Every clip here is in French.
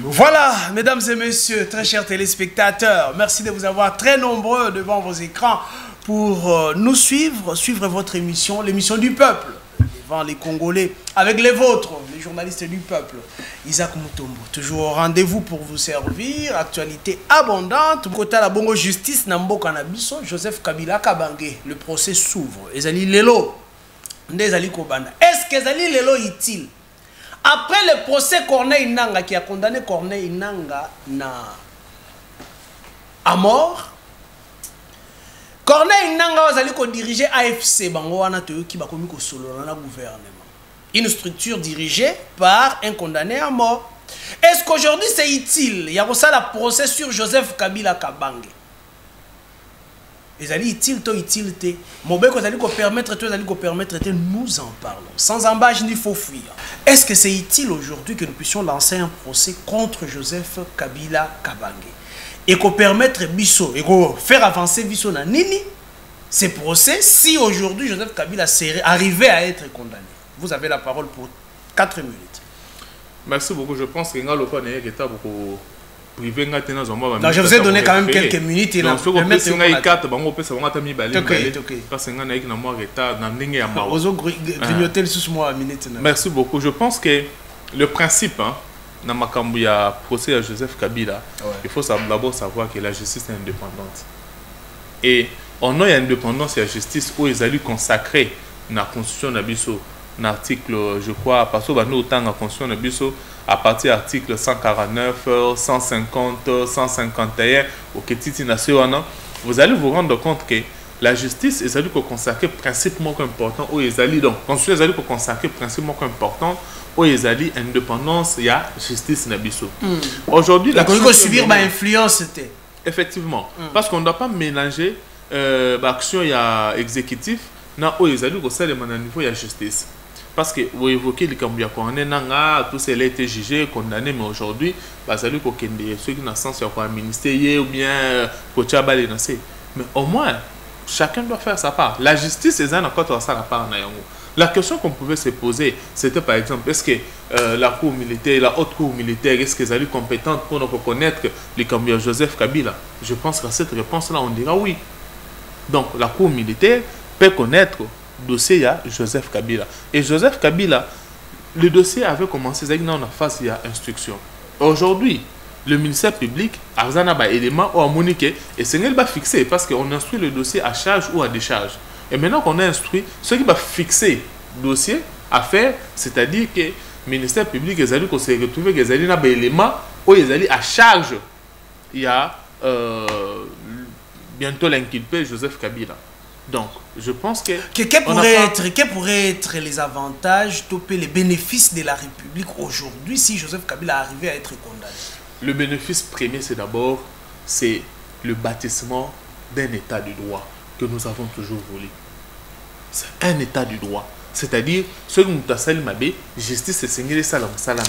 Voilà, mesdames et messieurs, très chers téléspectateurs, merci de vous avoir très nombreux devant vos écrans pour nous suivre votre émission, l'émission du peuple, devant les Congolais, avec les vôtres, les journalistes du peuple. Isaac Mutombo, toujours au rendez-vous pour vous servir, actualité abondante. Côté la bongo justice, Nambo Kanabiso, Joseph Kabila Kabange, le procès s'ouvre. Ezali Lelo, Ndezali Kobana. Est-ce que Ezali Lelo est-il? Après le procès Corneille Nanga qui a condamné Corneille Nanga à mort, Corneille Nanga a dirigé AFC Bangoana qui va commis au solo dans le gouvernement. Une structure dirigée par un condamné à mort. Est-ce qu'aujourd'hui c'est utile? Il y a ça le procès sur Joseph Kabila Kabange. Ils allaient utile, to utilité. Mobé que vous permettre, nous en parlons. Sans embâche ni faux fuir. Est-ce que c'est utile aujourd'hui que nous puissions lancer un procès contre Joseph Kabila Kabange? Et qu'on permettre Bisso, et qu'on faire avancer Bisso na nini? Ces procès, si aujourd'hui Joseph Kabila serait arrivé à être condamné. Vous avez la parole pour 4 minutes. Merci beaucoup. Je pense que nous beaucoup. Donc je vous ai donné quand même quelques minutes. Merci beaucoup. Je pense que le principe dans le procès à Joseph Kabila, il faut d'abord savoir que la justice est indépendante. Et on a une indépendance et la justice où ils allaient consacrer la constitution de Bisso. L'article, je crois, parce que nous autant la constitution de Bisso à partir de l'article 149, 150, 151 au Ketiti National, vous allez vous rendre compte que la justice est allée consacrer principalement important où ils allaient donc constitution est allée consacrer principalement important où ils allaient indépendance il y a justice na biso. Aujourd'hui la constitution subir ma influence c'était effectivement parce qu'on ne doit pas mélanger l'action il y a exécutif na où ils allaient au niveau il y a justice. Parce que vous évoquez les Cambia Nanga, tous ces été jugés, condamnés, mais aujourd'hui, ceux qui n'ont sens sur un ministère ou bien mais au moins, chacun doit faire sa part. La justice est un accord ça la part. La question qu'on pouvait se poser, c'était par exemple, est-ce que la cour militaire, la haute cour militaire, est-ce qu'elles sont compétentes pour nous reconnaître les Cambia Joseph Kabila? Je pense qu'à cette réponse-là, on dira oui. Donc, la cour militaire peut connaître dossier à Joseph Kabila. Et Joseph Kabila, le dossier avait commencé dans la phase de instruction. Aujourd'hui, le ministère public a un élément ou à moniquer et c'est ce qui va fixer parce qu'on instruit le dossier à charge ou à décharge. Et maintenant qu'on a instruit, ce qui va fixer le dossier à faire, c'est-à-dire que le ministère public est allé se retrouver qu'ils allaient un élément où ils allaient à charge. Il y a bientôt l'inculpé Joseph Kabila. Donc, je pense que... Quels pourraient être les avantages, les bénéfices de la République aujourd'hui si Joseph Kabila arrivait à être condamné? Le bénéfice premier, c'est d'abord le bâtissement d'un état de droit que nous avons toujours voulu. C'est un état de droit. C'est-à-dire, ce que nous avons dit, justice, c'est Seigneur Salam Salam.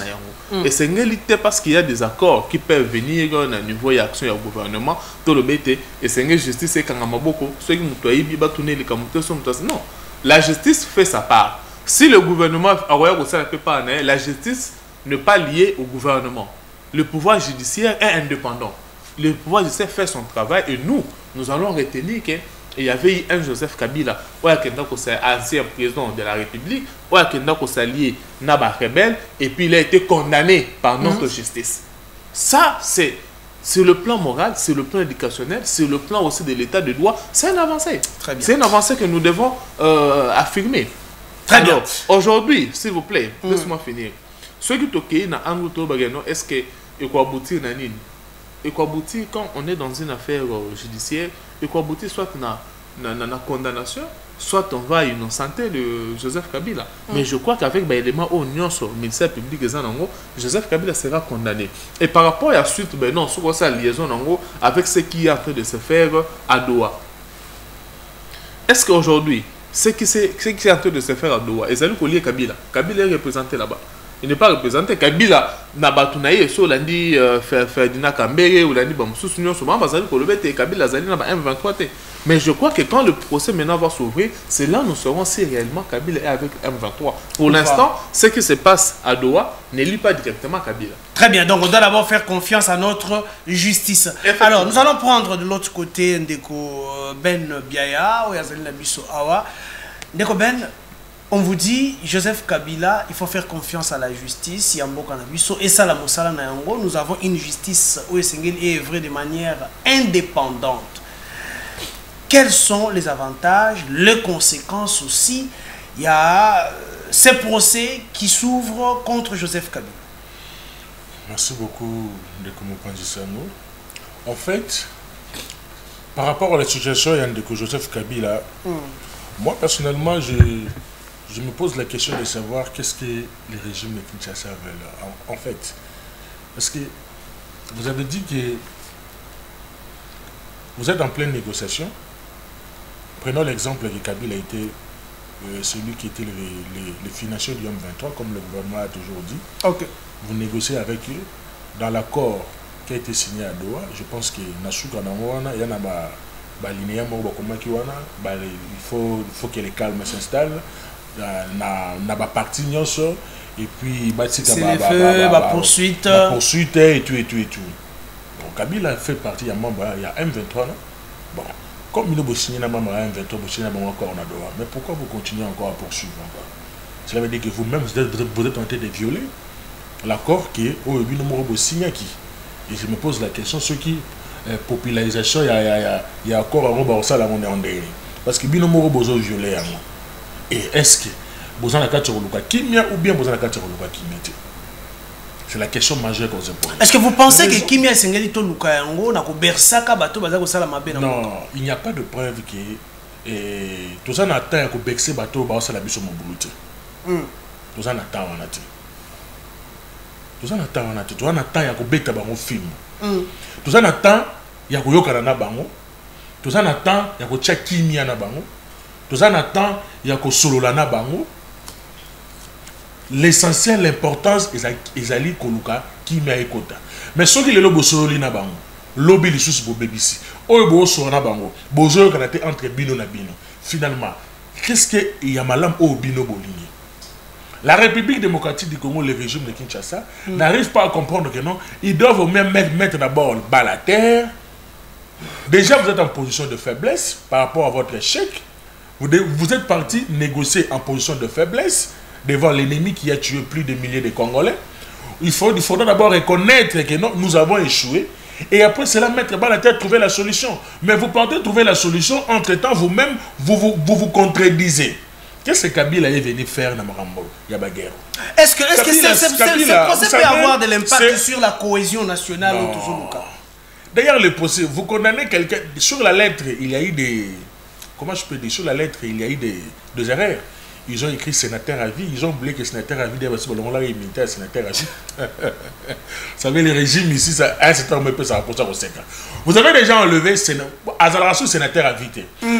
Et Seigneur, parce qu'il y a des accords qui peuvent venir à un niveau d'action du gouvernement, tout le BT, et Seigneur, justice, c'est quand même beaucoup. Ce que nous avons tourner les camouflages, non. La justice fait sa part. Si le gouvernement a la justice n'est pas liée au gouvernement. Le pouvoir judiciaire est indépendant. Le pouvoir judiciaire fait son travail et nous allons retenir que il y avait un Joseph Kabila, qui est ancien président de la République, qui est lié à rebelle, et puis il a été condamné par notre justice. Ça, c'est sur le plan moral, c'est le plan éducationnel, c'est le plan aussi de l'état de droit. C'est une avancée. C'est une avancée que nous devons affirmer. Très bien. Aujourd'hui, s'il vous plaît, laisse-moi finir. Ce qui est dans l'angle, est-ce qu'il faut aboutir à nini? Et quoi aboutir quand on est dans une affaire judiciaire, et quoi aboutir soit dans la condamnation, soit on va innocenter de Joseph Kabila. Mais je crois qu'avec l'élément au ministère public, Joseph Kabila sera condamné. Et par rapport à la suite, non, sur sa liaison avec ce qui est en train de se faire à Doha. Est-ce qu'aujourd'hui, ce qui est en train de se faire à Doha, ils allaient collier Kabila. Kabila est représenté là-bas. il n'est pas représenté. Kabila na batunaye so landi Ferdinand Kambere ou landi bamsusu nyonso ba bazali ko lobete Kabila zali na ba M23 te. Mais je crois que quand le procès maintenant va s'ouvrir, c'est là nous saurons si réellement Kabila est avec M23. Pour l'instant, ce qui se passe à Doha ne lie pas directement Kabila. Très bien, donc on doit d'abord faire confiance à notre justice. Alors, nous allons prendre de l'autre côté Ndeko Ben Biaya, ou Yazali Nabiso Awa. Ndeko Ben, on vous dit, Joseph Kabila, il faut faire confiance à la justice, Yamboka Nabiso, et ça la Moussala Nayango, nous avons une justice où Essengel est œuvré de manière indépendante. Quels sont les avantages, les conséquences aussi? Il y a ces procès qui s'ouvrent contre Joseph Kabila. Merci beaucoup de Komopanjisano. En fait, par rapport à la situation de Joseph Kabila, moi personnellement, je me pose la question de savoir qu'est-ce que les régimes de Kinshasa veulent. En fait, parce que vous avez dit que vous êtes en pleine négociation. Prenons l'exemple que Kabila a été celui qui était le financier du M23, comme le gouvernement a toujours dit. Ok. Vous négociez avec eux. Dans l'accord qui a été signé à Doha, je pense que Nasuka Nawana, il y en a il faut que le calme s'installe. Na ba parti nyonso et puis poursuite et tout. Donc Kabila fait partie, il y a membre, il y a M23 non? Bon, comme nous avons signé un membre M23, vous signez encore en Doha, mais pourquoi vous continuez encore à poursuivre encore? Cela veut dire que vous-même vous êtes tenté de violer l'accord qui est au numéro signé qui. Et je me pose la question, ceux qui popularisation il y a encore un robot ça là on est en délai parce que binomoro bozo violé à moi. Et est-ce que vous avez la Kimia ou bien vous avez la Kimia? C'est la question majeure qu'on se pose. Est-ce que vous pensez que Kimia Sengeli to Lukayango na ko bersaka bato baza ko sala mabe na? Non, il n'y a pas de preuve que tout ça n'attend à ko berser bato ba sala biso mobuluté. Tout ça n'attend on a dit. Tout ça n'attend on a dit. Tout ça n'attend ya ko beta bango film. Tout ça n'attend ya ko yokana na bango. Tout ça n'attend ya ko tia Kimia na bango. Tout ça n'attend ya ko solola na bango. L'essentiel, l'importance ezali koluka Kimia ekota. Mais ce qui est le lobo sololi na bango, lobi li sous bo bebisi. Oyo bo so na bango, bozo kanate entre bino na bino. Finalement, qu'est-ce que y a malam au bino boligné? La République démocratique du Congo, le régime de Kinshasa, n'arrive pas à comprendre que non, ils doivent même mettre d'abord le bas à la terre. Déjà, vous êtes en position de faiblesse par rapport à votre échec. Vous êtes parti négocier en position de faiblesse devant l'ennemi qui a tué plus de milliers de Congolais. Il faudra d'abord reconnaître que non, nous avons échoué. Et après cela, mettre bas à la tête, trouver la solution. Mais vous partez trouver la solution, entre-temps, vous-même, vous contredisez. Qu'est-ce que Kabila est venu faire dans Marambo? Yabagero. Est-ce que ce procès peut avoir de l'impact sur la cohésion nationale ou toujours le cas? D'ailleurs, le procès, vous condamnez quelqu'un. Sur la lettre, il y a eu des. Comment je peux dire? Sur la lettre, il y a eu des erreurs. Ils ont écrit sénateur à vie. Ils ont oublié que sénateur à vie, on l'a imité à sénateur à vie. Vous savez, le régime ici, ça, à un certain moment, ça va pour 5 ans. Vous avez déjà enlevé sénateur à vie.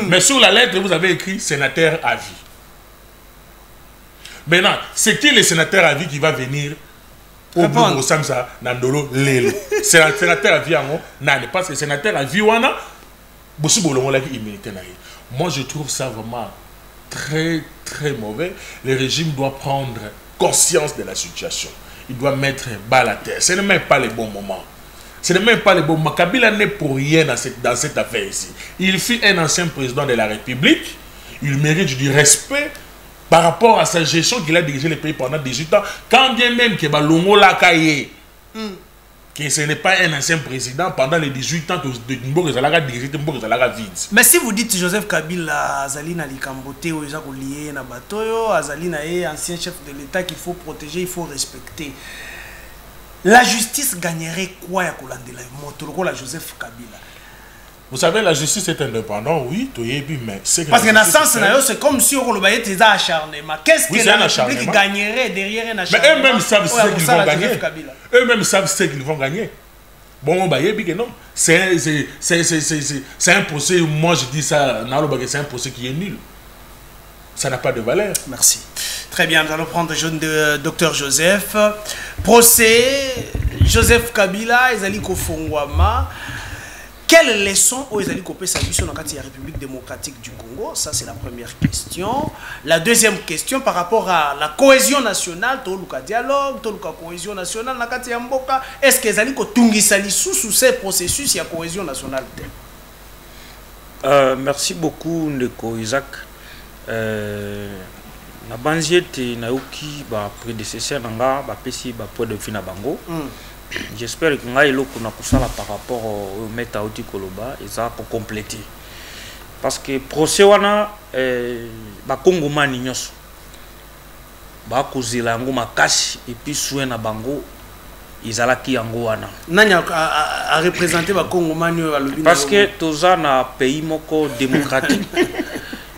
Mais sur la lettre, vous avez écrit sénateur à vie. Maintenant, c'est qui le sénateur à vie qui va venir au bout Samsa Nandolo Lelo? C'est un sénateur à vie en haut. Non, parce que sénateur à vie, on a moi, je trouve ça vraiment très, très mauvais. Le régime doit prendre conscience de la situation. Il doit mettre bas à la terre. Ce n'est même pas le bon moment. Ce n'est même pas le bon moment. Kabila n'est pour rien dans cette affaire ici. Il fut un ancien président de la République. Il mérite du respect par rapport à sa gestion qu'il a dirigé le pays pendant 18 ans. Quand bien même que Balongo Lakaye, que ce n'est pas un ancien président pendant les 18 ans de Mboka Zalaga dirigé Mboka Zalaga vide. Mais si vous dites Joseph Kabila, Azali na Likambote, ou Isaac lié na Batoyo, Azali na ancien chef de l'État qu'il faut protéger, il faut respecter. La justice gagnerait quoi à Kolandela Motoro la Joseph Kabila? Vous savez, la justice est indépendante, oui, mais c'est parce que dans ce sens, c'est comme si on le était acharnement. Qu'est-ce que la République gagnerait derrière un acharnement? Mais eux-mêmes savent ce qu'ils vont gagner. Eux-mêmes savent ce qu'ils vont gagner. Bon, non. C'est un procès, moi je dis ça, c'est un procès qui est nul. ça n'a pas de valeur. Merci. Très bien, nous allons prendre le docteur Joseph. Procès, Joseph Kabila, Ezali Kofongwama. Quelles leçons ont Ezali Kopé sa mission dans la République démocratique du Congo? Ça, c'est la première question. La deuxième question, par rapport à la cohésion nationale, tout le dialogue, tout le cohésion nationale, est-ce que Ezali Kotungi Sali sous ces processus, il y a cohésion nationale? Merci beaucoup, Ndeko Isaac. Na banziete na yoki ba prédécesseur nanga ba pesi ba point de vue na bango. J'espère que ngai loko na kusala par rapport au meta outi koloba et ça pour compléter. Parce que procès wana ba kongomani nyoso ba kozela ngo makasi et puis soin na bango izalaki yango wana. Nani a représenter ba kongomani wa lobi? Parce que toza na pays moko démocratique.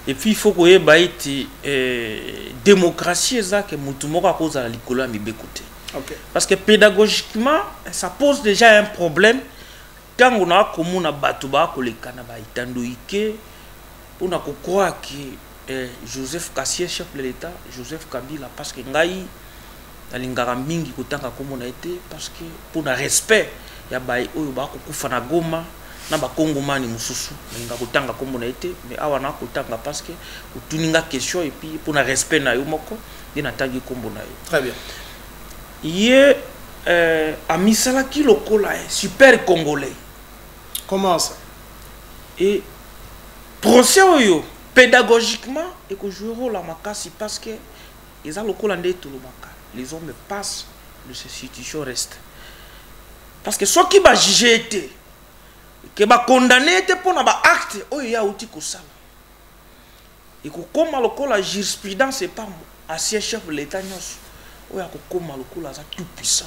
Et puis il faut que baïti démocratie est que mutumoko à cause de la likolo mibekute. Parce que pédagogiquement ça pose déjà un problème quand on a comme na batuba ko le kana ba itandoike on a ko croire que Joseph Kassié chef de l'État Joseph Kabila parce que ngai alingara mingi kutanga comme on a été parce que pour un respect ya baï oyo ba ko kufa na Goma na ba kongomani mususu nga kutanga comme on a été mais awa na kutanga parce que utuninga question et puis pour un respect na yo moko dina tangi kombo na yo. Très bien. Yé a misala ki lokola super congolais. Comment ça? Et procès oyo pédagogiquement et que jouer rôle la makasi parce que ils a lokola ndé tout le maka. Les hommes passent de ces situations restent. Parce que ceux qui va juger était que ba condamné était pour na ba acte oyo ya outi ko sala. Et ko koma lokola jurisprudence et pas ancien chef de l'État nyos. Oya ko koma lokola za tout puissant.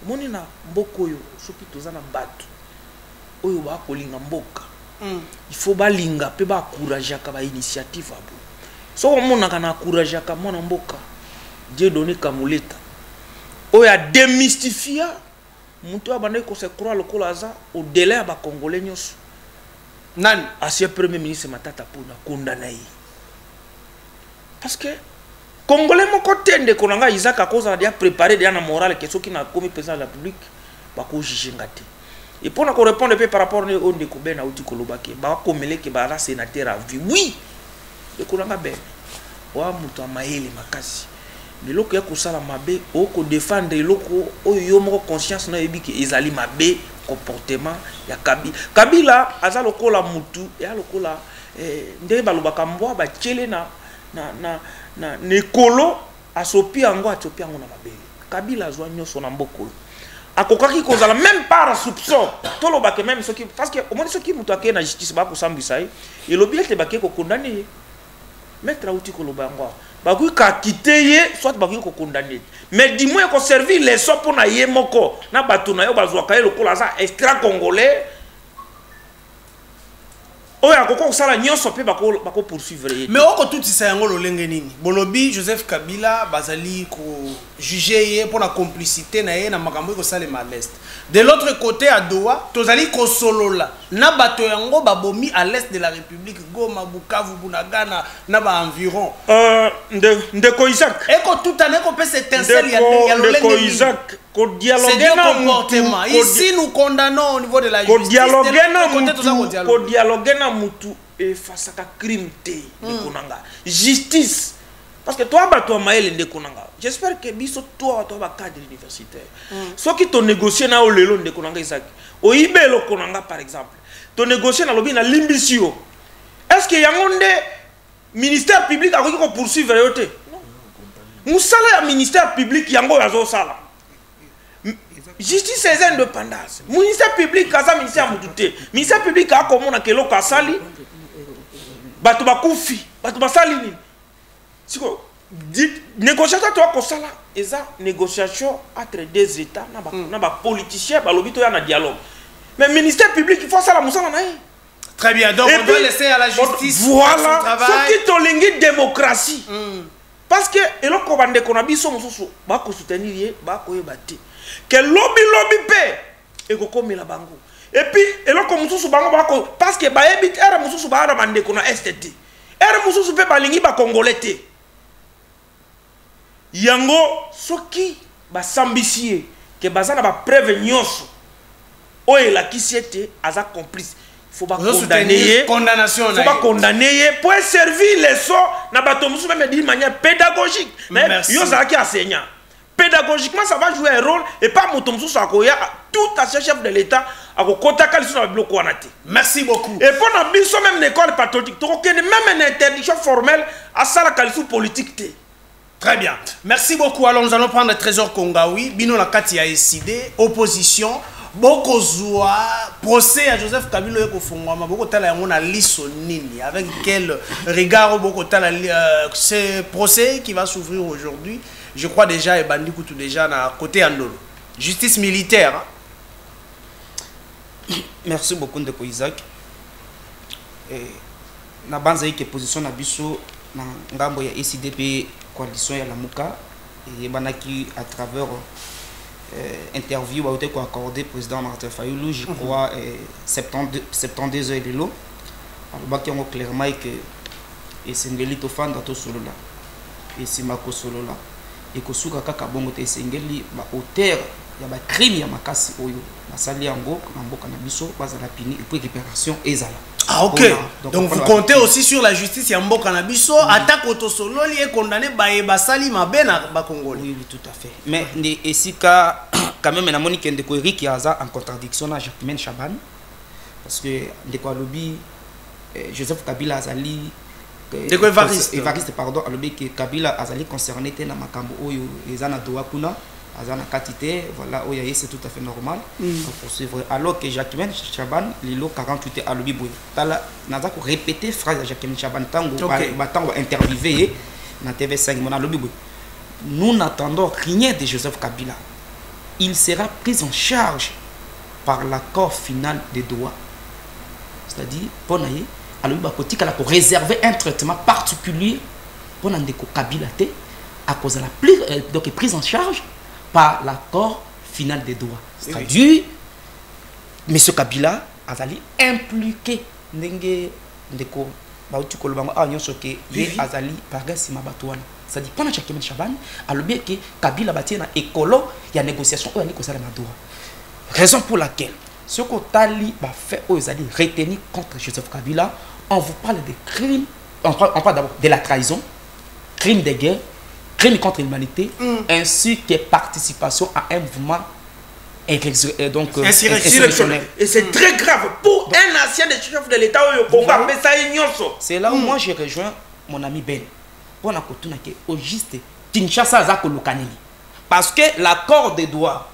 Moni na mboko yo soki toza na bato. Oyo ba ko linga mboka. Il faut ba linga pe ba encourager ka ba initiative abo. So mona kana encourager ka mona mboka. Dieu donné kamuleta. Oya démystifier mutu abandé ko se croire lokola za au délai ba congolais nyos. Nani ancien premier ministre Matata Pona condamné. Parce que Congolais moko tende konanga Isaac à cause de préparer déjà na morale que ceux qui n'a commis président de la République ba ko juger ngate. Et pour nous répondre par rapport au ndeko ben na uti kolobaki ba ko mele ke ba la sénateur à vie. Oui. De konanga ben. Wa mutu amaele makasi. Mais loko ya ko sala mabe o ko défendre loko oyo moko conscience na yebi ke ezali mabe comportement ya Kabila. Kabila aza lokola mutu ya lokola ndenge balobaka mbwa ba tchele na nekolo asopi ango atiopi ango na mabele. Kabila zwa nyoso na mboko. Akokaki kozala même par soupçon. Toloba ke même soki parce que au moins soki mutu akena na justice ba ko sambisa et lobi ete ba ke ko condamner. Maître outi koloba ngo. Ba ku ka kiteye soit ba ku ko condamner. Mais dis-moi ko servir les so pour na ye moko na bato na yo bazwa ka lokola za extra congolais. Mais au tout ça ngolo lengenini bolobi Joseph Kabila bazali ko juger pour la complicité na ye na makambo ko salema à l'est. De l'autre côté à Doha tozali ko solola na bato yango babomi à l'est de la République Goma Bukavu Bunagana na ba environ ndeko Isaac et ko tout année ko peut s'étincelle ya ndeko Isaac ko dialoguer na comportement ici nous condamnons au niveau de la justice ko dialoguer na mutu et face à crime té ndekonanga justice parce que toi bato maël ndekonanga j'espère que biso toi ba cadre universitaire ceux qui t'ont négocié na olelo ndekonanga Isaac oyibelo konanga par exemple t'ont négocié na lobi na limbisio est-ce que yangonde ministère public a ko poursuivre yote non musala ya ministère public yango yazo sala justice c'est indépendance ministère public kaza ministère mututé ministère public a komona kelo kasali bato bakufi bato basali ni siko négociation to ko sala eza négociation entre deux états na ba politiciens ba lobito ya na dialogue mais ministère public il faut ça la musala na yi. Très bien, donc on doit laisser à la justice voilà ce qui tolingi démocratie parce que eloko bande ko na biso mususu ba ko soutenir ye ba ko yebate que lobby pe e ko komela bango et puis eloko mususu bango ba ko parce que ba ebit era mususu ba na bande ko na STT mosusu pe balingi ba congolais te yango soki basambisi ye ke baza na ba preuve nyonso oyo elakisi ete aza complice faut pas condamner condamnation faut pas condamner pour servir les sons na bato mosusu même d'une manière pédagogique mais yo za ki enseignant pédagogiquement ça va jouer un rôle et pas moto mosusu akoya tout à chef de l'état akokota kali sur na bloco wana te. Merci beaucoup. Et pour na biso même l'école patriotique to ko même une interdiction formelle à ça la qualité politique te. Très bien. Merci beaucoup. Alors nous allons prendre le trésor Kongawi. Bino la kati a décidé. Opposition. Boko Zoua. Procès à Joseph Kabila Yoko Fongwama. Boko Tala Yamona Lisso Nini. Avec quel regard Boko Tala ce procès qui va s'ouvrir aujourd'hui. Je crois déjà, et Bandi Koutou déjà à côté Andolo. Justice militaire. Hein? Merci beaucoup Ndeko Isaac. Na banza yike position na biso na ngambo ya ECDP coalition ya Lamuka et banaki à travers interview a été accordé président Martin Fayulu je crois 72 heures lelo alobaki yango clairement que esengeli tofanda to solola esimako solola ekosuka kaka bongo te esengeli ba auteur ya ba crime ya makasi oyo basali yango na mboka na biso bazala pini et puis réparation ezala. Ah ok. Donc vous comptez aussi sur la justice Yambo Canabiso, attaque autosololi et condamné Basali Mabena Bakongoli. Oui, tout à fait. Mais ici quand même na Monique Ndeko Eric qui a en contradiction à Jacquemin Chaban parce que Ndeko Alobi Joseph Kabila Azali Ndeko Evariste pardon Alobi que Kabila Azali concerné te na makambo oyo ezana doa kuna azana quantité voilà oya c'est tout à fait normal poursuivre alors que Jacquemin Chaban lilo 48 à lobi boy tala naza ko répéter phrase de Jacquemin Chaban tango tango interviewé na TV5 mon lobi boy nous n'attendons rien de Joseph Kabila, il sera pris en charge par l'accord final des Doha, c'est-à-dire pour naïe alors pour réserver un traitement particulier pour Ndeko Kabila te à cause de la donc prise en charge par l'accord final des Doha. C'est-à-dire, M. Kabila a impliqué Ndenge Ndeko Bautu Kolobango a yon soke ye azali paresse mabatouana. C'est-à-dire, pendant chaque Chaban, a le bien que Kabila bâtit na écolo, il y a négociation ou il y a négociation na Doha. Raison pour laquelle, ce que Tali va faire aux alliés retenir contre Joseph Kabila, on vous parle de crimes, on parle d'abord de la trahison, crimes de guerre, crime contre l'humanité, ainsi que participation à un mouvement insurrectionnel. Et c'est très grave pour un ancien des chefs de l'État au Congo. C'est là où moi j'ai rejoint mon ami Ben. Pour la kotuna ke au juste Kinshasa zako lokanini. Parce que l'accord de Doha,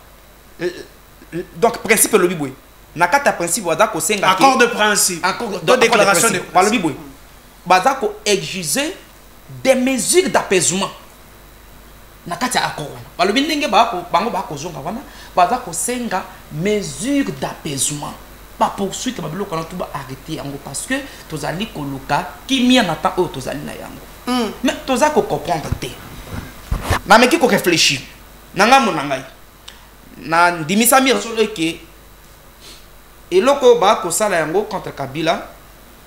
donc principe le biboué. Nakata principe wazako senga. Accord de principe. De déclaration de par le biboué. Bazako exiger des mesures d'apaisement. Nakata accord wana balobi ndenge bango bakozonga wana bazako senga mesure d'apaisement pas poursuite babiloko na tuba arrêter yango parce que tozali koluka kimia na temps tozali na yango mais tozako comprendre te na meki ko réfléchir nanga monangai na ndimisa mi solo ke eloko bako sala yango contre Kabila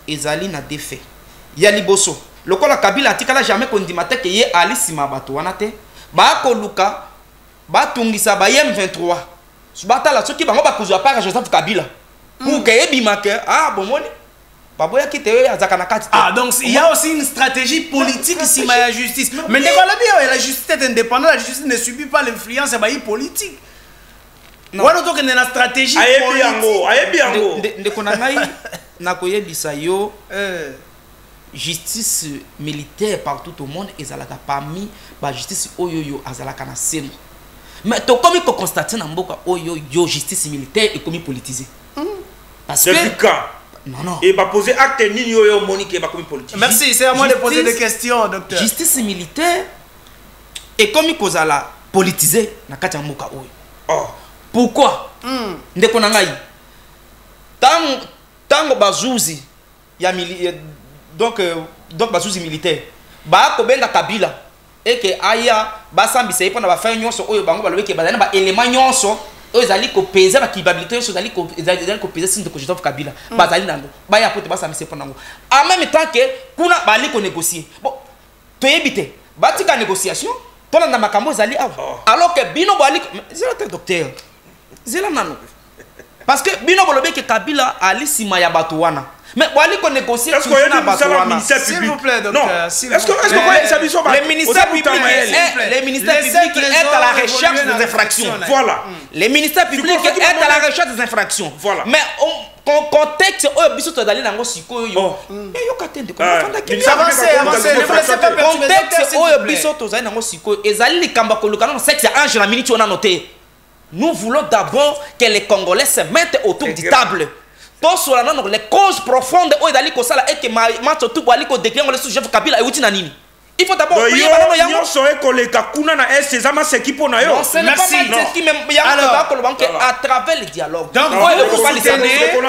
ezali na défait ya liboso lokola Kabila atikala jamais kondimate ke ye ali sima bato wana te bako luka batungisa ba M23 batala soki bango bakuzwa para Joseph Kabila pour que ebimake bomoni baboya kite azaka na kati donc il y a aussi une stratégie politique ici mais la justice mais la justice est indépendante, la justice ne subit pas l'influence de politique. Wana to kende na stratégie politique ndeko na ngai na koyebisa yo justice militaire partout au monde ezalaka parmi ba justice oyoyo azalaka na semo mais to comme ko constater na mboka oyoyo justice militaire et comme politisé parce que non et va poser acte nini yoyo monique ba comme politique. Merci, c'est à moi de poser des questions docteur. Justice militaire et comme kozala politisé na kati ya mboka oyo pourquoi ndeko na ngai tango bazuzi ya donc bazuzi militaire ba ko benga Kabila et que aya ba sambisa ipona ba faire nyonso oyo bango balobi ke bazana ba élément nyonso ils allaient peser la culpabilité, ils allaient peser signe de Joseph Kabila. Bazali nango, baya pote basa mise pour nango. En même temps que kuna bali ko négocier. Bon, tu évite. Batika négociation. Tona na makambo zali alors que bino bali c'est le docteur. C'est là nano. Parce que bino bolobe que Kabila ali sima ya bato wana. Mais bali ko négocier est-ce qu'il y a un ministère public? S'il vous plaît, docteur. Est-ce que le ministère public est à la recherche des infractions. Voilà. Le ministère public est à la recherche des infractions. Voilà. Mais contexte biso to dali nango sikoyo yo katende ko fanda ki avancez, ne vous laissez pas perturber. contexte biso to dali nango sikoyo ezali likamba ko lukana no sexe ange la minute on a noté. Nous voulons d'abord que les Congolais se mettent autour du table. Les causes profondes et que match tout bali ko déclare le sujet Kabila et na nini. Il faut d'abord prier bana yango so e koleka kuna na c'est ça ma c'est qui pour na yo. Merci. Qui même alors à travers le dialogue. Donc vous pas les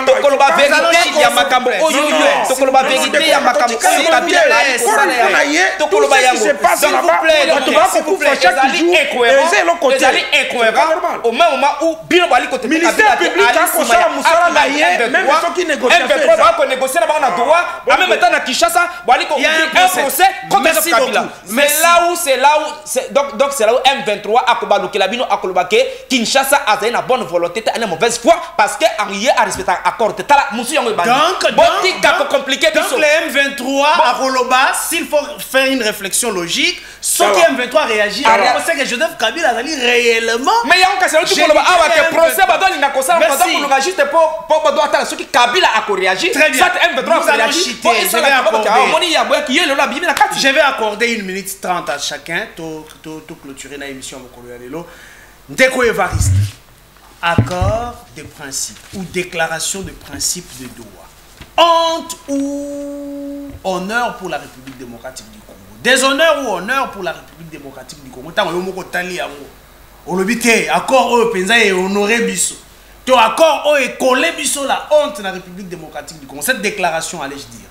tokoloba vérité ya makambo oyo tokoloba vérité ya makambo Kabila tokoloba yango. C'est pas ça là-bas. Tu vas couper chaque jour. C'est le côté incohérent au même moment où bino bali côté ministère public a kosala musala na ye même ceux qui négocient M23 va ko négocier na ba na droit en même temps na Kinshasa bali ko un procès contre Kabila. Mais c'est là où donc c'est là où M23 a kobaluki la bino akolobake Kinshasa a une bonne volonté et une mauvaise foi parce que Henri a respecté accord tala musu yango bandi. Donc compliqué donc les M23 à Koloba s'il faut faire une réflexion logique ce qui M23 réagit alors c'est que Joseph Kabila a dit réellement mais yango ka c'est là tu koloba awa que procès ba doni na kosala ba doni koloba juste pour ba do atala ce qui Kabila a réagi ça M23 a réagi je vais accorder 1 minute 30 à chacun pour clôturer l'émission Mokolo. Ndeko Évariste, accord de principe ou déclaration de principe de Doha. Honte ou honneur pour la République démocratique du Congo? Déshonneur ou honneur pour la République démocratique du Congo? Tant que tali yango. Olobité accord eux penza et honorer biso. To accord eux et coller biso la honte la République démocratique du Congo. Cette déclaration allais-je dire?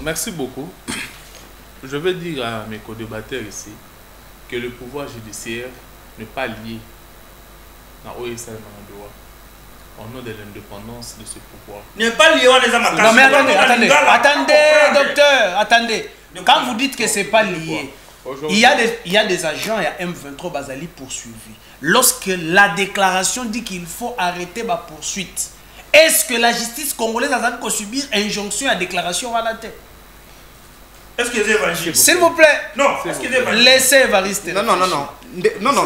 Merci beaucoup. Je veux dire à mes co-débatteurs ici que le pouvoir judiciaire n'est pas lié à OSL Mandoa au nom de l'indépendance de ce pouvoir. N'est pas lié à les amateurs. Non mais attendez, docteur, attendez. Quand vous dites que c'est pas lié, il y a des agents, il y a M23 Bazali poursuivis. Lorsque la déclaration dit qu'il faut arrêter ma poursuite, est-ce que la justice congolaise a subir injonction à déclaration à la tête? Est-ce que c'est Évariste? S'il vous plaît. Non, est-ce que c'est Évariste? Laissez Évariste. Non.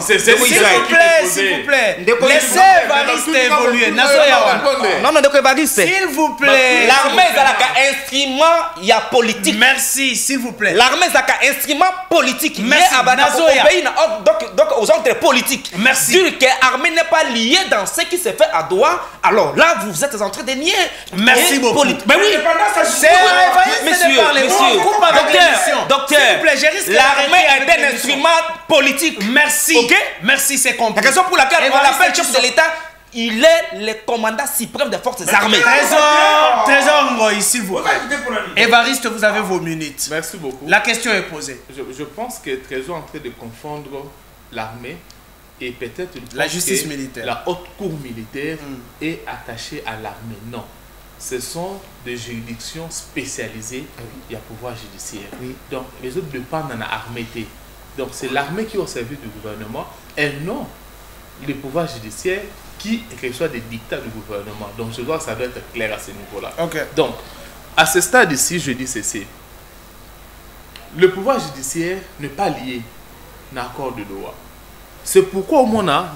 S'il vous plaît. Laissez Évariste évoluer. Non, Évariste. S'il vous plaît. L'armée est un instrument, il y a politique. Merci, s'il vous plaît. L'armée est un instrument politique. Merci. Donc aux autres politiques. Merci. Dire que l'armée n'est pas liée dans ce qui se fait à Doha, alors là, vous êtes en train de nier. Merci beaucoup. Mais oui, c'est monsieur. Docteur, l'armée est un instrument politique. Merci. Ok? Merci, c'est compris. La raison pour laquelle on l'appelle chef de l'État, il est le commandant suprême des forces armées. Trésor Ngoï, s'il vous plaît. Évariste, vous avez vos minutes. Merci beaucoup. La question est posée. Je pense que Trésor est en train de confondre l'armée et peut-être la justice militaire. La haute cour militaire est attachée à l'armée. Non. Ce sont des juridictions spécialisées. Il y a pouvoir judiciaire. Donc, les autres dépendent de l'armée. Donc, c'est l'armée qui est au service du gouvernement et non le pouvoir judiciaire qui reçoit des dictats du gouvernement. Donc, je dois que ça doit être clair à ce niveau-là. Donc, à ce stade ici, je dis ceci. Le pouvoir judiciaire n'est pas lié à l'accord de Doha. C'est pourquoi au moment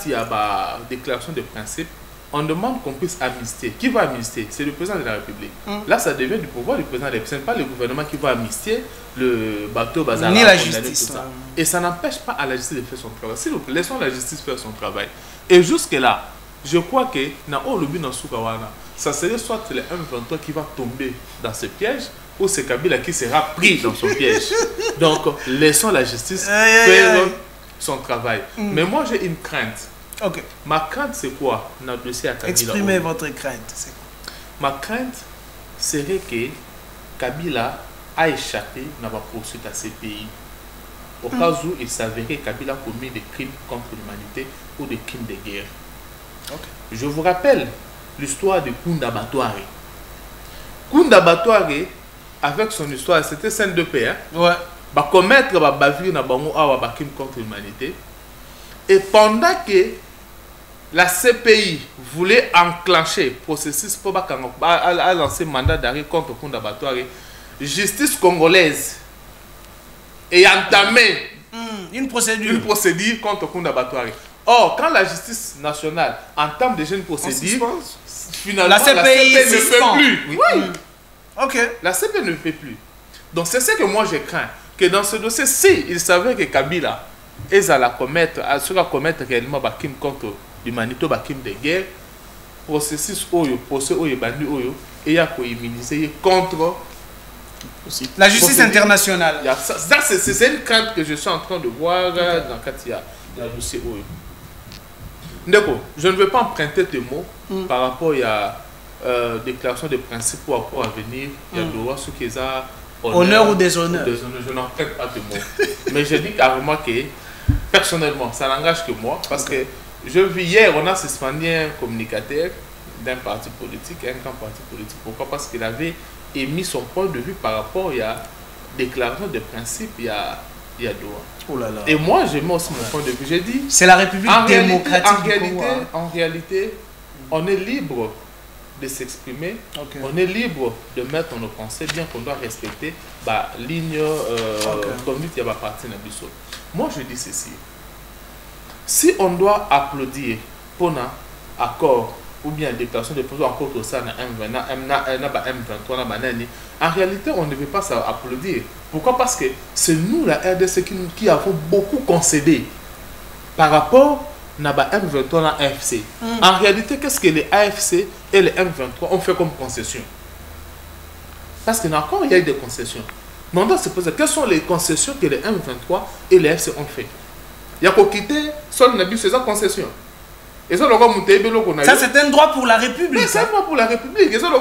il y a une déclaration de principe, on demande qu'on puisse amnistier. Qui va amnistier? C'est le président de la République. Là, ça devient du pouvoir du président de la République. Ce n'est pas le gouvernement qui va amnistier le bateau Bazar. Ni la justice. Et ça n'empêche pas à la justice de faire son travail. S'il vous plaît, laissons la justice faire son travail. Et jusque-là, je crois que ça serait soit le M23 qui va tomber dans ce piège, ou c'est Kabila qui sera pris dans son piège. Donc, laissons la justice faire son travail. Mais moi, j'ai une crainte. Ma crainte, c'est quoi? Exprimez votre crainte. Ma crainte serait que Kabila a échappé dans la poursuite à ces pays. Au cas où il s'avérait que Kabila a commis des crimes contre l'humanité ou des crimes de guerre. Je vous rappelle l'histoire de Kunda Batouari. Kunda Batouari, avec son histoire, c'était scène de paix. Hein? Ouais. Va commettre la bavure na bango awa ba crime contre l'humanité. Et pendant que la CPI voulait enclencher le processus pour lancer mandat d'arrêt contre Kunda Batouari, justice congolaise et entamé une procédure contre Kunda Batouari. Or, quand la justice nationale entame déjà une procédure, finalement la CPI ne fait plus. Oui. Ok. La CPI ne fait plus. Donc c'est ce que moi je crains. Que dans ce dossier, si il savait que Kabila est à commettre réellement un crime contre l'humanité, un crime de guerre, processus oyo, procès oyo, bandu oyo, et a immuniser contre la justice internationale. Ça c'est une crainte que je suis en train de voir dans Katia, dans le dossier oyo. D'accord, je ne veux pas emprunter tes mots par rapport à déclaration de principe pour rapport à venir. Il y a de ce qu'ils ont. Honneur ou déshonneur. Je n'en prête pas de mots. Mais je dis carrément que, personnellement, ça n'engage que moi. Parce que je vis hier, on a suspendu un communicateur d'un parti politique, un grand parti politique. Pourquoi? Parce qu'il avait émis son point de vue par rapport à la déclaration de principe, il y a Doha. Oh là là. Et moi, j'ai mis aussi mon point de vue. J'ai dit, c'est la République démocratique. En réalité, on est libre de s'exprimer, on est libre de mettre nos pensées, bien qu'on doit respecter la ligne conduite qui va partir dans le. Moi je dis ceci, si on doit applaudir pour un accord ou bien une déclaration de position encore au sein de M23, en réalité on ne veut pas applaudir. Pourquoi? Parce que c'est nous la RDC qui avons beaucoup concédé par rapport na ba M23 na AFC. En réalité, qu'est-ce que les AFC et les M23 ont fait comme concession? Parce qu'il y a encore il y a eu des concessions. Mais on doit se poser quelles sont les concessions que les M23 et les AFC ont fait. Il y a qu'au quitter seul n'a vu ces concessions. Et ça c'est un droit pour la République. C'est un droit pour la République. Et ça il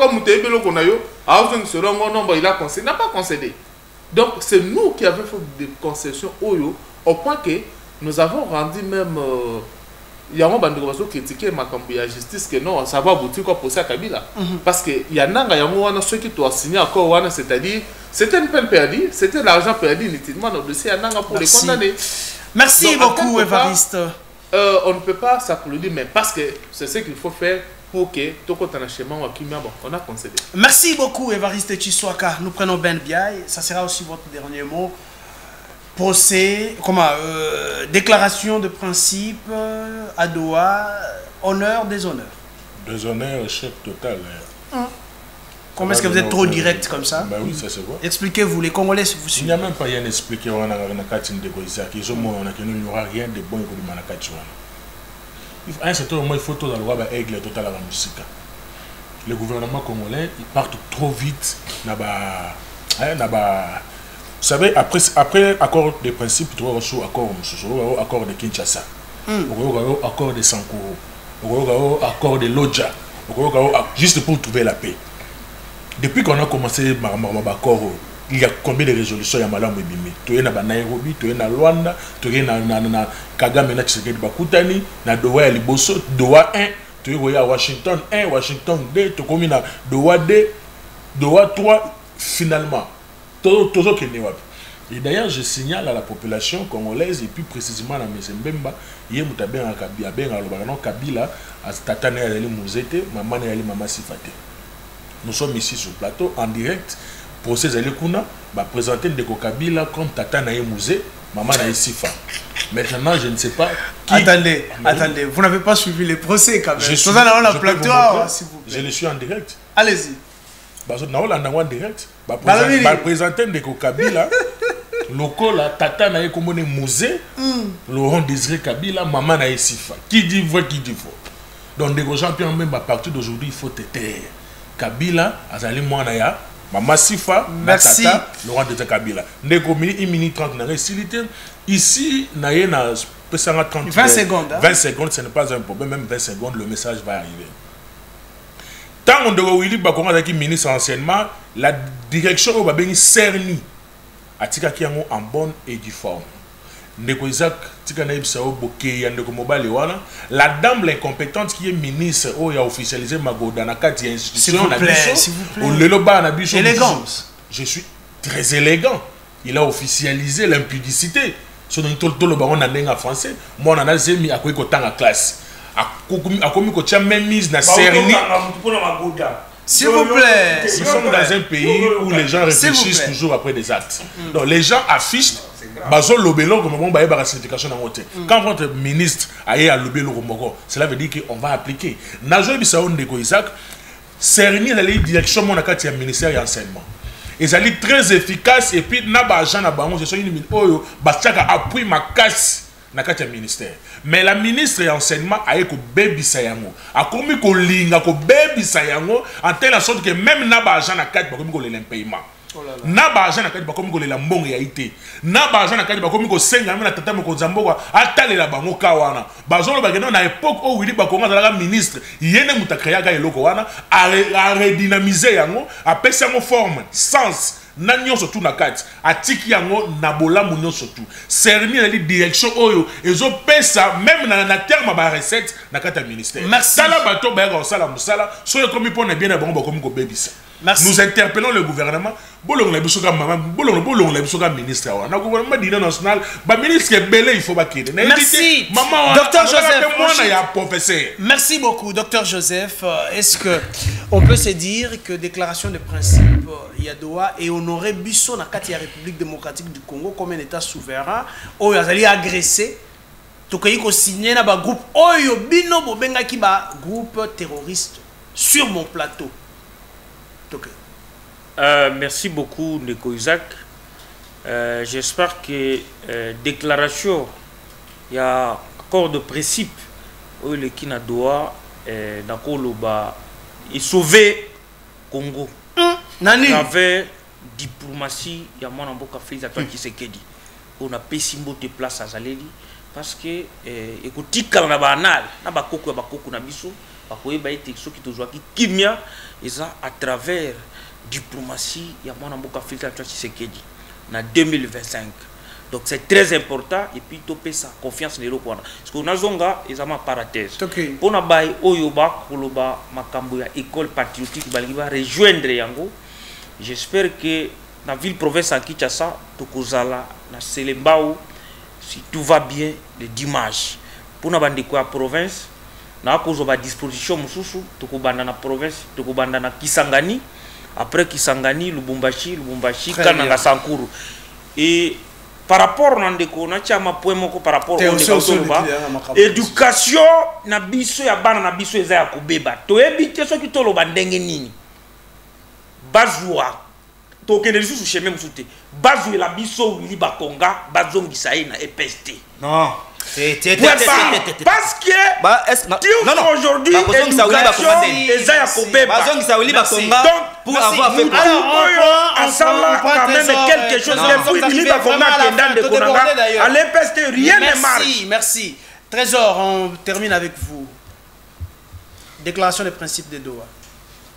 a concédé, n'a pas concédé. Donc c'est nous qui avons fait des concessions au point que nous avons rendu même il y a un bande de critiquer la justice que non, ça va aboutir quoi pour ça Kabila. Parce que il y a ceux qui doivent signer encore, c'est-à-dire c'était une peine perdue, c'était l'argent perdu inutilement dans le dossier pour les condamner. Merci beaucoup Évariste. On ne peut pas s'applaudir, mais parce que c'est ce qu'il faut faire pour que tout le monde on a concédé. Merci beaucoup Évariste Chiswaka. Nous prenons Ben Biaï. Ça sera aussi votre dernier mot. Procès, déclaration de principe à Doha, honneur, déshonneur. Déshonneur, échec total. Comment est-ce que vous êtes trop direct comme ça? Ben oui, ça se voit. Expliquez-vous, les Congolais vous suivent. Il n'y a même pas rien expliqué. Il n'y aura rien de bon pour le Manakati. À un certain moment, il faut tout dans le roi aigle total à la musique. Le gouvernement congolais, il part trop vite. Vous savez, après accord de principe, tu vois, accord de Kinshasa, accord de Sankoro, accord de Lodja, juste pour trouver la paix. Depuis qu'on a commencé l'accord, il y a combien de résolutions il y a Malam et Bimi? Tu es à Nairobi, tu es à Luanda, tu es à Kagame, tu es à Bakutani, tu es à Doha, Liboso, Doha 1, tu es à Washington 1, Washington 2, tu es à Doha 2, Doha 3, finalement. Et d'ailleurs, je signale à la population congolaise, et plus précisément à la Mbemba, hier, Kabila, Tatane Ali Mouzete, Maman Ali Mama Sifate. Nous sommes ici sur le plateau, en direct, procès Ali Kuna, présenter Ndeko Kabila comme Tatane Ali Mouzé, Maman Ali Sifa. Maintenant, je ne sais pas qui... Attendez, vous n'avez pas suivi les procès quand même. Je le suis en direct. Allez-y. En direct. Présenter Ndeko Kabila. Lokola tata na yekomone Mouzé, Laurent Désiré Kabila, maman na Sifa. Qui dit vrai, qui dit faux. Donc des champions même à partir d'aujourd'hui il faut te taire. Kabila azali mwana ya maman Sifa, merci. Tata Laurent Désiré Kabila. Ndeko minute 1 minute 30 na récilité. Ici na 30 20 secondes. 20 secondes, ce n'est pas un problème, même 20 secondes le message va arriver. Tant on doit Willy Bakonga qui ministre anciennement, la direction au Babeni Cerny Atika Kiango en bonne et due forme. ndeko Isaac tika na ibisa oboke ya ndeko mobali wana la dame l'incompétente qui est ministre o ya officialisé magoda na kati ya institution na biso o lelo ba na biso élégance. Je suis très élégant. Il a officialisé l'impudicité. Son tout le baron en français. Moi, on a zemi à quoi qu'autant en classe. À quoi qu'on tient même mise na Cerny. S'il vous plaît. Nous sommes dans un pays où les gens réfléchissent toujours après des actes. Donc les gens affichent. Bazo lobelo comme bon baye ba certification dans côté. Quand votre ministre aille à lobelo comme cela veut dire qu'on va appliquer. Najo bisao ndeko Isaac. Cerny la direction mon akati ya ministère de l'enseignement. Ils allaient très efficace et puis naba agent na bango je suis une oyo bachaka appui makasi na kati ya ministère. Mais la ministre de l'enseignement a ko bebisa yango. A komi ko linga ko bebisa yango en telle sorte que même naba agent na kati ba komi ko le paiement. Naba agent na kati ba komi ko le mbongo ya ité. Naba agent na kati ba komi ko senga na tata mo ko zamboka atalela bango kawana. Bazolo ba na époque o wili ba konga la ministre yene mutakaya ga eloko wana a redynamiser yango a pesa mo forme sens na nyonso tout na kati atiki yango na bolamu nyonso tout Cerny na direction oyo ezo pesa même na terme ba recette na kati ya ministère. Merci. Sala bato ba ga sala musala soyo komi pona bien na bango ba komi ko bebisa. Merci. Nous interpellons le gouvernement. Bolong la biso ka maman, bolong la biso ka ministre wa. Na gouvernement d'union nationale, ba ministre belé il faut ba kide. Merci. Maman, Docteur Joseph, moi na ya professeur. Merci beaucoup, Docteur Joseph. Est-ce que on peut se dire que déclaration de principe Yadoua et honoré Bisso na kati ya République démocratique du Congo comme un État souverain, oyo azali agressé, tokoyi ko signer na ba groupe oyo bino bobenga ki ba groupe terroriste sur mon plateau. Merci beaucoup, Ndeko Isaac. J'espère que déclaration, il y a accord de principe où le Kinadoa et sauver Congo. Nani avec diplomatie, il y a mon amboka fait à toi qui s'est dit. On a pessimbo de place à Zaleli parce que écoutez quand on a banal, na bakoko ya bakoko na biso, bakoye ba été ceux qui toujours qui kimia et ça à travers diplomatie, il y a mon amboka fait à toi qui s'est dit na 2025. Donc c'est très important et puis topé ça confiance les locaux. Parce qu'on a zonga et ça m'a parenthèse. Pour na bail oyoba koloba makambo ya école patriotique baliba rejoindre yango. J'espère que dans la ville province à Kinshasa, tokozala na Selembao si tout va bien le dimanche. Pour na bande quoi province, na kozo ba disposition mususu tokobanda na province, tokobanda na Kisangani, après Kisangani, Lubumbashi, Kananga Sankuru. Et par rapport à ndeko na chama point moko par rapport au éducation na biso ya bana na biso eza ya kobeba to ebite so ki toloba ndenge nini bazwa to kende lisusu chemin musute bazwa la biso wili bakonga bazongisa ye na EPST non parce que aujourd'hui éducation eza ya kobeba bazongisa wili bakonga pour avoir fait ensemble quand même quelque chose de plus à l'EPST rien ne marche. Merci. Trésor, on termine avec vous. Déclaration des principes de Doha.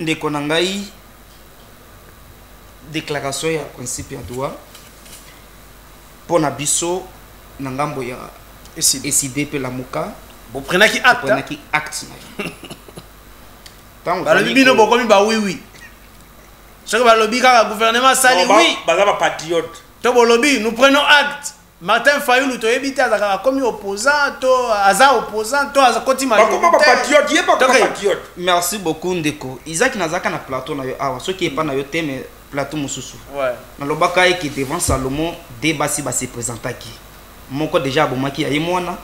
Ndeko nangai déclaration ya principe ya Doha pour na biso na ngambo ya SID pe la muka bon prenez qui acte prenez qui acte tant ba le bino bokomi ba oui ce que ba lobby ka gouvernement sali oui ba patriote to bo lobby nous prenons acte Martin Fayulu to ebita azaka comme opposant to aza opposant to aza koti ma patriote yé pas patriote. Merci beaucoup Ndeko Isaac nazaka na plateau na yo awa ce qui est pas na yo thème plateau mususu ouais na lobaka qui devant Salomon débat si ba se présenter qui moko déjà bomaki ya mwana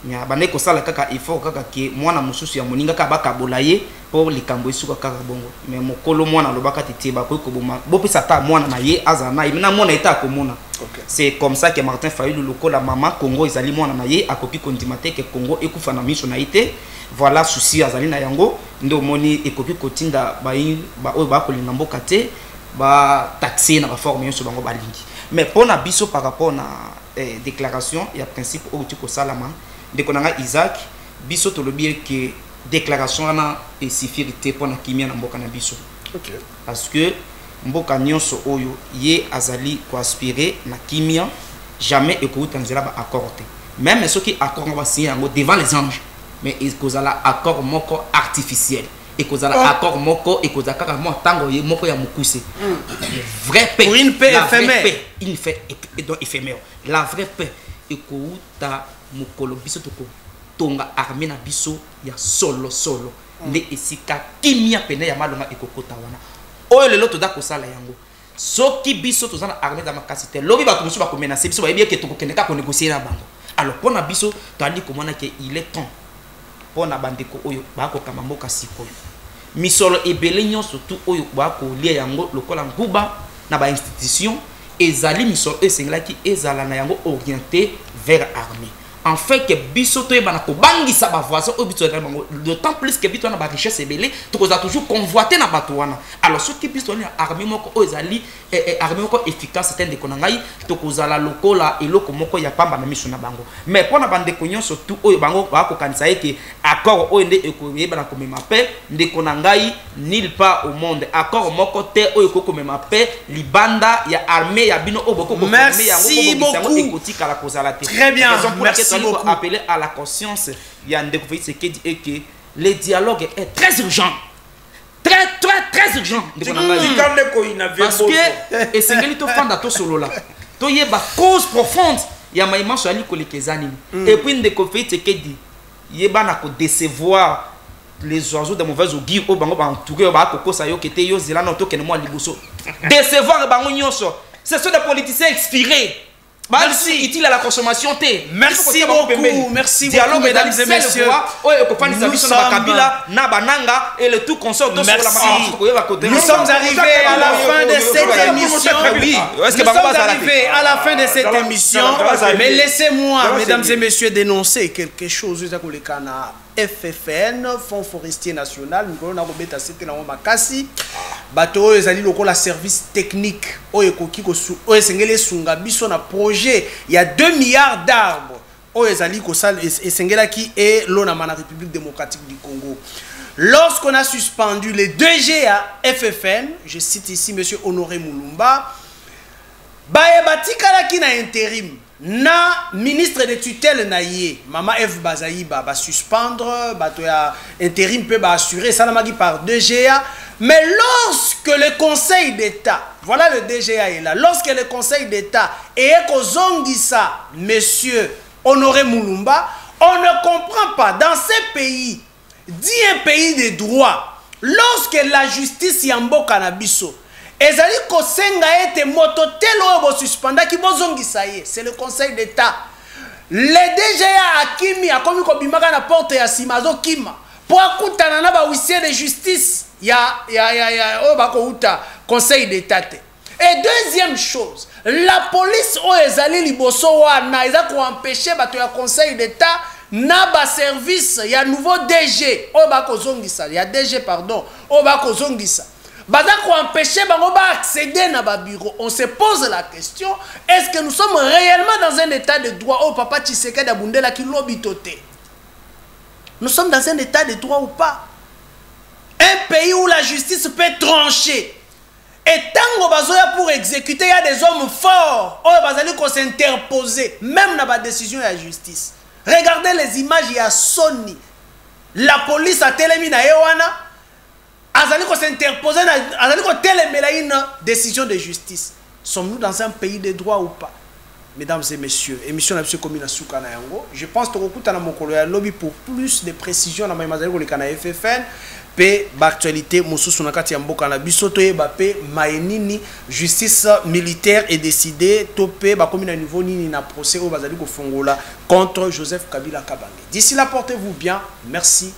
nya bane ko sala kaka effort kaka ke mwana mususu ya moninga ka bakabola ye pour likambo esuka kaka bongo mais mokolo mwana lobaka tete ba ko boma bopisa ta mwana na ye azana imina mwana eta ko mona. C'est comme ça que Martin Fayulu loko la maman Congo ezali mwana na ye akoki kondimate ke Congo ekufa na miso na ite voilà souci azali na yango ndo moni ekoki kotinda ba oyo ba ko linga mboka te ba taxer na ba forme yo so bango balingi mais pona biso par rapport na déclaration il y a principe au tiko salama de konanga Isaac biso to lobi que déclaration na et sécurité pona kimia na mboka na biso. OK parce que mboka nyonso oyo ye azali ko aspirer na kimia jamais écoute un accord. Même ceux qui accord va signer devant les anges, mais ils causent l'accord moko artificiel. Et causent l'accord moko et causent carrément tango moko ya mukuse. Vraie paix. Pour une paix éphémère. Une paix éphémère. La vraie paix. Écoute mukolo biso toko tonga armée na biso ya solo. Nde esika kimia pene ya malonga ekokota wana. Oyo lelo toda kosala yango. Soki biso tozana armée da makasite. Lobi ba komusu ba komenacer biso ba yebi ke tokokendeka ko négocier na bango. Alors pour na biso tandi komona ke il est temps pour na bandeko oyo ba ko kamamboka sikoyo. Misolo ebele nyonso tout oyo ba ko lia yango lokola nguba na ba institution ezali misolo esenglaki ezala na yango orienté vers armée. En fait que biso to ebana ko bangisa ba voisin obito na bango, d'autant plus que biso na ba richesse ebele to koza toujours convoiter na bato wana. Alors ce qui biso na armée moko ezali armée moko efficace tende konangai to kozala lokola eloko moko ya pamba na miso na bango. Mais pour na bande konyo surtout oyo bango ba ko kanisa eke accord oyo nde ekoyeba ko mema paix nde konangai nulle part au monde accord moko te oyo ko mema paix libanda ya armée ya bino oboko ko merci beaucoup. Très bien. Merci beaucoup. Appeler à la conscience, il y a un découvert ce qui dit que le dialogue est très urgent. Très urgent. Parce que, et c'est que tu fais dans solo là. Tu y a une cause profonde. Il y a une image sur les animaux. Et puis, une découvert ce qui dit, il y a décevoir les oiseaux de mauvais augure au bango entouré au bako ça yo kete yo zela no to kenemo liboso. Décevoir bango nyonso. Ce sont des politiciens expirés. Merci. Utile à la consommation T. Merci beaucoup. Merci beaucoup, mesdames et messieurs. Et le tout consort de merci. Nous sommes arrivés à la fin de cette émission. Nous sommes arrivés à la fin de cette émission. Mais laissez-moi, mesdames et messieurs, dénoncer quelque chose. FFN, Fonds forestier national, nous avons mis à cette makasi. Bateau ezali lokola service technique. Oye koki ko su, oye sengele sunga biso na projet. Il y a 2 milliards d'arbres. Oye ezali ko sal et sengela qui est l'ona mana République démocratique du Congo. Lorsqu'on a suspendu les 2G à FFN, je cite ici monsieur Honoré Moulumba, baye batikala ki na intérim. Na ministre de tutelle na ye Mama F Bazaïba va suspendre bato ya intérim peut assurer ça n'a par 2GA, mais lorsque le Conseil d'État, voilà le DGA est là, lorsque le Conseil d'État et Ekozongisa monsieur Honoré Moulumba, on ne comprend pas dans ces pays dit un pays de droit, lorsque la justice yamboka na biso ezali kosenga ete moto telo bo suspenda ki bozongisa ye, c'est le Conseil d'État. Le DGA akimi akomi ko bimaka na porte ya simazo kima pour akutana na ba huissier de justice ya o bako uta Conseil d'État. Et deuxième chose, la police o ezali liboso wana eza ko empêcher bato ya Conseil d'État na ba service ya nouveau DG o bako zongisa ya DG pardon o bako zongisa baza ko empêcher bango ba accéder na ba bureau. On se pose la question, est-ce que nous sommes réellement dans un état de droit? Oh papa Tshisekedi Abundela ki lobitote. Nous sommes dans un état de droit ou pas? Un pays où la justice peut trancher. Et tango bazoya pour exécuter, il y a des hommes forts. Oh bazali ko s'interposer même na ba décision de la justice. Regardez les images, il y a Sony. La police a télémi na yewana. Azali ko s'interposer, azali ko télémela une décision de justice. Sommes-nous dans un pays de droit ou pas? Mesdames et messieurs, émission na biso komi na suka na yango. Je pense que tokokuta na mokolo ya lobby pour plus de précision na mazali ko lekana FFN. Pe actualité mosusu na kati ya mboka na biso to yeba pe maenini justice militaire est décidée to pe ba komi na niveau nini na procès o bazali ko fongola contre Joseph Kabila Kabange. D'ici là, portez-vous bien. Merci.